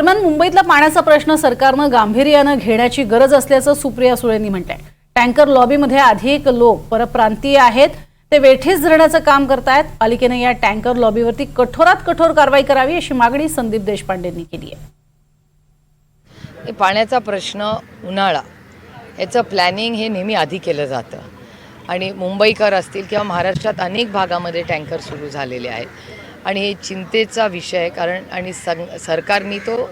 दरम्यान मुंबईतला पाण्याचा प्रश्न सरकारनं गांभीर्यानं घेण्याची गरज असल्याचं सुप्रिया सुळेंनी म्हटलंय। टँकर लॉबीमध्ये अधिक लोक परप्रांतीय आहेत, ते वेठीस धरण्याचं काम करतायत। पालिकेने या टँकर लॉबीवरती कठोरात कठोर कारवाई करावी अशी मागणी संदीप देशपांडेंनी केली आहे। पाण्याचा प्रश्न, उन्हाळा याचं प्लॅनिंग हे नेहमी आधी केलं जातं आणि मुंबईकर असतील किंवा महाराष्ट्रात अनेक भागामध्ये टँकर सुरू झालेले आहेत आणि हे चिंतेचा विषय आहे। कारण आणि सरकारने तो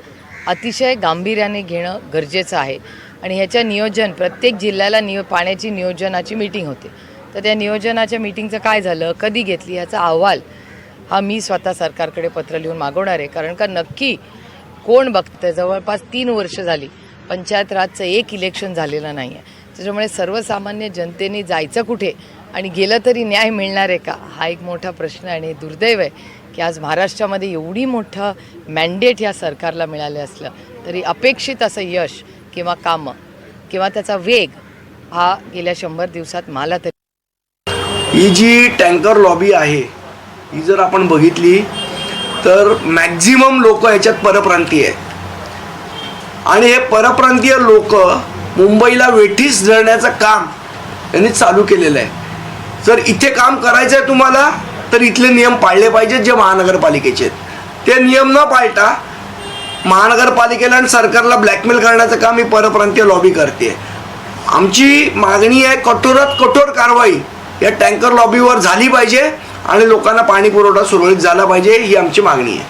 अतिशय गांभीर्याने घेणं गरजेचं आहे आणि ह्याचं नियोजन प्रत्येक जिल्ह्याला पाण्याची नियोजनाची मीटिंग होते, तर त्या नियोजनाच्या मीटिंगचं काय झालं, कधी घेतली, ह्याचा अहवाल हा मी स्वतः सरकारकडे पत्र लिहून मागवणार आहे। कारण का नक्की कोण बघतं, जवळपास 3 वर्ष झाली पंचायत राजचं एक इलेक्शन झालेलं नाही आहे, त्याच्यामुळे सर्वसामान्य जनतेने जायचं कुठे आणि गेलं तरी न्याय मिळणार आहे का, हा एक मोठा प्रश्न आणि दुर्दैव आहे की आज महाराष्ट्रामध्ये एवढी मोठं मॅन्डेट या सरकारला मिळालं असलं तरी अपेक्षित असं यश किंवा कामं किंवा त्याचा वेग हा गेल्या 100 दिवसात मला तरी। ही जी टँकर लॉबी आहे ही जर आपण बघितली तर मॅक्झिमम लोक याच्यात परप्रांतीय आहेत आणि हे परप्रांतीय लोक मुंबईला वेठीस धरण्याचं काम यांनी चालू केलेलं आहे। जर इथे काम करायचं आहे तुम्हाला तर इथले नियम पाळले पाहिजेत जे महानगरपालिकेचे आहेत। ते नियम न पाळता महानगरपालिकेला आणि सरकारला ब्लॅकमेल करण्याचं काम ही परप्रांतीय लॉबी करते। आमची मागणी आहे कठोरात कठोर कारवाई या टँकर लॉबीवर झाली पाहिजे आणि लोकांना पाणी पुरवठा सुरळीत झाला पाहिजे, ही आमची मागणी आहे।